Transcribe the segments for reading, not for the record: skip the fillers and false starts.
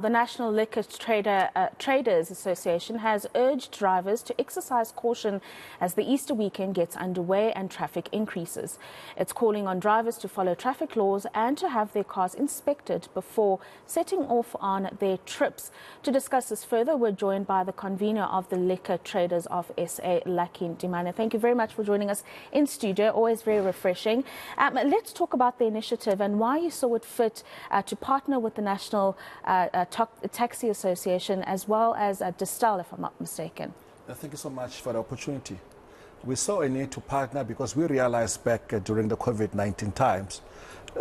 The National Liquor Traders Association has urged drivers to exercise caution as the Easter weekend gets underway and traffic increases. It's calling on drivers to follow traffic laws and to have their cars inspected before setting off on their trips. To discuss this further, we're joined by the convener of the Liquor Traders of SA, Ntimane. Thank you very much for joining us in studio. Always very refreshing. Let's talk about the initiative and why you saw it fit to partner with the National Taxi Association as well as Distal, if I'm not mistaken. Thank you so much for the opportunity. We saw a need to partner because we realized back during the COVID-19 times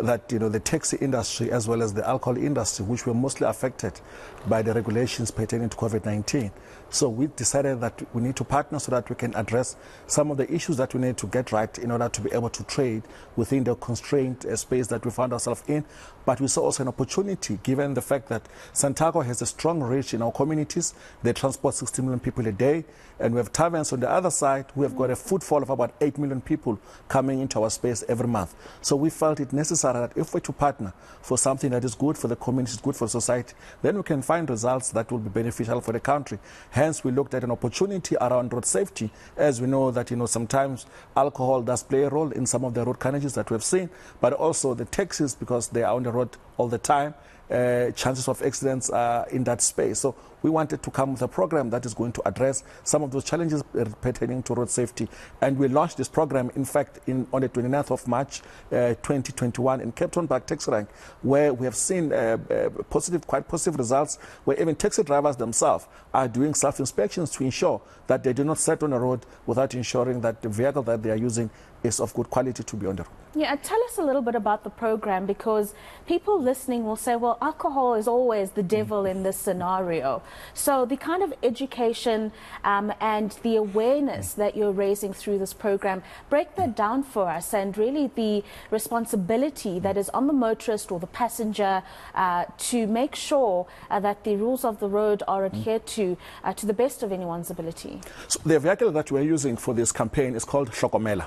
that the taxi industry as well as the alcohol industry, which were mostly affected by the regulations pertaining to COVID-19. So we decided that we need to partner so that we can address some of the issues that we need to get right in order to be able to trade within the constrained space that we found ourselves in. But we saw also an opportunity given the fact that Santaco has a strong reach in our communities. They transport 60 million people a day, and we have taverns on the other side. We have got a footfall of about 8 million people coming into our space every month. So we felt it necessary that if we're to partner for something that is good for the community, good for society, then we can find results that will be beneficial for the country. Hence, we looked at an opportunity around road safety, as we know that sometimes alcohol does play a role in some of the road carnages that we've seen, but also the taxis, because they are on the road all the time, chances of accidents are in that space. So we wanted to come with a program that is going to address some of those challenges pertaining to road safety. And we launched this program, in fact, on the 29th of March 2021 in Cape Town Park Taxi Rank, where we have seen quite positive results, where even taxi drivers themselves are doing self-inspections to ensure that they do not set on the road without ensuring that the vehicle that they are using is of good quality to be on the road. Yeah, tell us a little bit about the program, because people listening will say, well, alcohol is always the devil in this scenario. So the kind of education and the awareness that you're raising through this program, break that down for us, and really the responsibility that is on the motorist or the passenger to make sure that the rules of the road are adhered to the best of anyone's ability. So the vehicle that we're using for this campaign is called Hlokomela.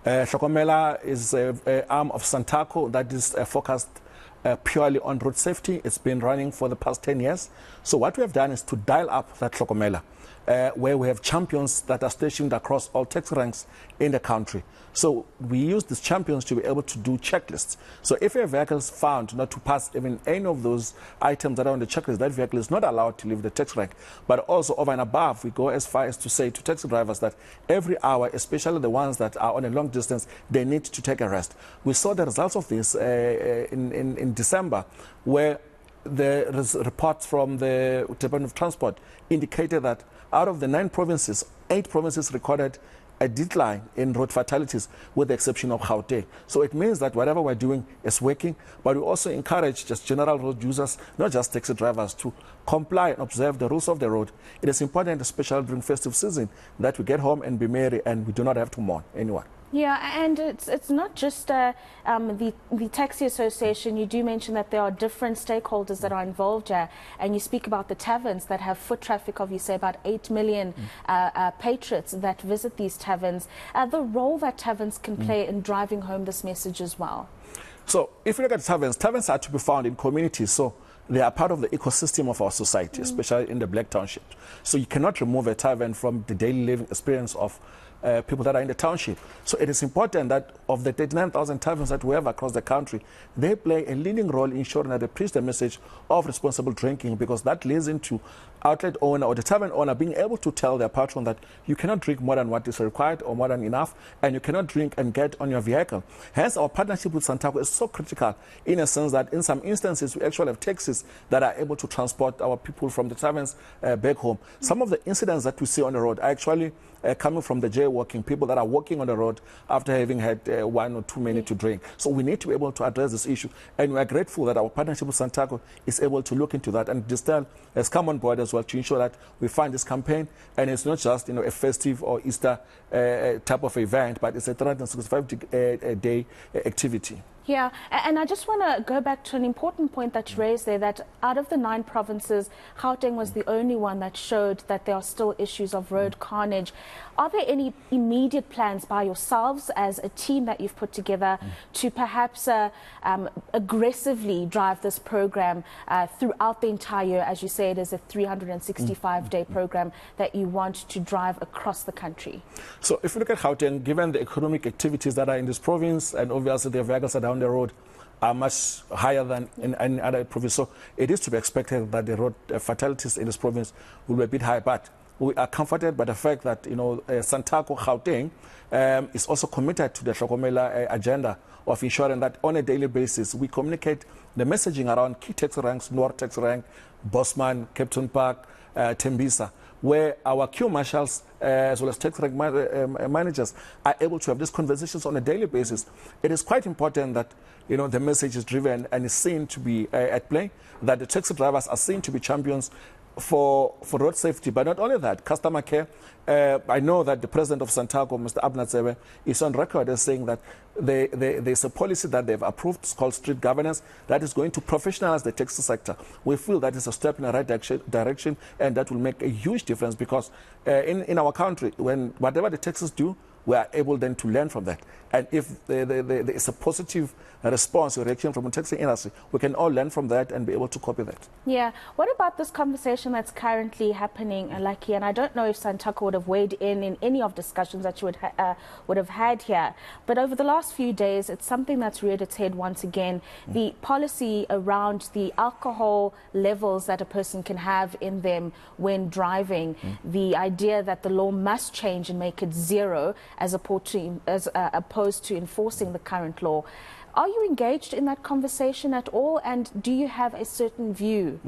Hlokomela is an arm of Santaco that is focused purely on road safety. It's been running for the past 10 years. So what we have done is to dial up that Hlokomela, where we have champions that are stationed across all taxi ranks in the country. So we use these champions to be able to do checklists. So if a vehicle is found not to pass even any of those items that are on the checklist, that vehicle is not allowed to leave the taxi rank. But also over and above, we go as far as to say to taxi drivers that every hour, especially the ones that are on a long distance, they need to take a rest. We saw the results of this in December, where the reports from the Department of Transport indicated that out of the 9 provinces, 8 provinces recorded a decline in road fatalities, with the exception of Gauteng. So it means that whatever we're doing is working, but we also encourage just general road users, not just taxi drivers, to comply and observe the rules of the road. It is important, especially during festive season, that we get home and be merry and we do not have to mourn anyone. Yeah, and it's not just the Taxi Association. You do mention that there are different stakeholders that are involved here, and you speak about the taverns that have foot traffic of, you say, about 8 million patrons that visit these taverns. The role that taverns can play in driving home this message as well. So if you look at taverns are to be found in communities. So they are part of the ecosystem of our society, especially in the Black Township. So you cannot remove a tavern from the daily living experience of people that are in the township. So it is important that of the 39,000 taverns that we have across the country, they play a leading role in ensuring that they preach the message of responsible drinking, because that leads into outlet owner or the tavern owner being able to tell their patron that you cannot drink more than what is required or more than enough, and you cannot drink and get on your vehicle. Hence, our partnership with Santaco is so critical in a sense that in some instances we actually have taxis that are able to transport our people from the taverns back home. Some of the incidents that we see on the road are actually coming from the jaywalking, people that are walking on the road after having had 1 or 2 minutes to drink. So we need to be able to address this issue, and we are grateful that our partnership with Santaco is able to look into that, and Distal has come on board as well to ensure that we find this campaign, and it's not just a festive or Easter type of event, but it's a 365-day activity. Yeah, and I just want to go back to an important point that you raised there, that out of the 9 provinces, Gauteng was the only one that showed that there are still issues of road carnage. Are there any immediate plans by yourselves as a team that you've put together to perhaps aggressively drive this program throughout the entire year? As you say, it is a 365-day program that you want to drive across the country. So if you look at Gauteng, given the economic activities that are in this province, and obviously the vehicles are down the road are much higher than in any other province. So it is to be expected that the road fatalities in this province will be a bit high. But we are comforted by the fact that, Santaco Gauteng is also committed to the Hlokomela agenda of ensuring that on a daily basis we communicate the messaging around key taxi ranks, Noor taxi rank, Bosman, Captain Park, Tembisa, where our queue marshals as well as taxi rank managers are able to have these conversations on a daily basis. It is quite important that the message is driven and is seen to be at play, that the taxi drivers are seen to be champions for road safety. But not only that, customer care. I know that the president of Santaco, Mr. Abnatsebe, is on record as saying that there's a policy that they've approved, it's called street governance, that is going to professionalize the taxi sector. We feel that is a step in the right direction, and that will make a huge difference because in our country, when whatever the taxis do, we are able then to learn from that. And if there is a positive response or reaction from the taxi industry, we can all learn from that and be able to copy that. Yeah. What about this conversation that's currently happening, Lucky? And I don't know if Santaco would have weighed in any of discussions that you would have had here. But over the last few days, it's something that's reared its head once again. The policy around the alcohol levels that a person can have in them when driving, the idea that the law must change and make it 0 as opposed to enforcing the current law. Are you engaged in that conversation at all, and do you have a certain view?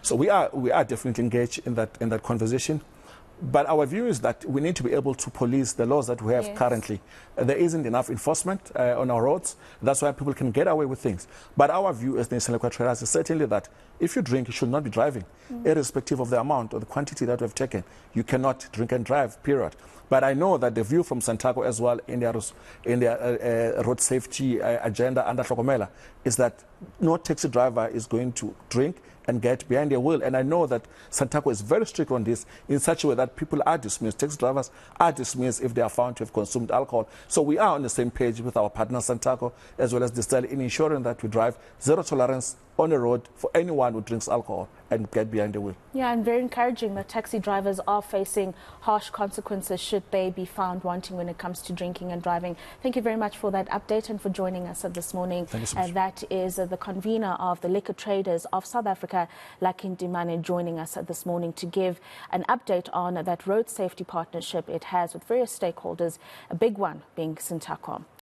So we are definitely engaged in that conversation. But our view is that we need to be able to police the laws that we have currently. There isn't enough enforcement on our roads. That's why people can get away with things. But our view as the eNCA traders is certainly that if you drink, you should not be driving, irrespective of the amount or the quantity that we have taken. You cannot drink and drive, period. But I know that the view from Santaco as well in their road safety agenda under Hlokomela is that no taxi driver is going to drink and get behind their wheel. And I know that Santaco is very strict on this in such a way that people are dismissed. Taxi drivers are dismissed if they are found to have consumed alcohol. So we are on the same page with our partner Santaco as well as Distel in ensuring that we drive 0 tolerance on the road for anyone who drinks alcohol and get behind the wheel. Yeah, and very encouraging that taxi drivers are facing harsh consequences should they be found wanting when it comes to drinking and driving. Thank you very much for that update and for joining us this morning. Thank you so much. That is the convener of the Liquor Traders of South Africa, Ntimane, joining us this morning to give an update on that road safety partnership it has with various stakeholders, a big one being Santaco.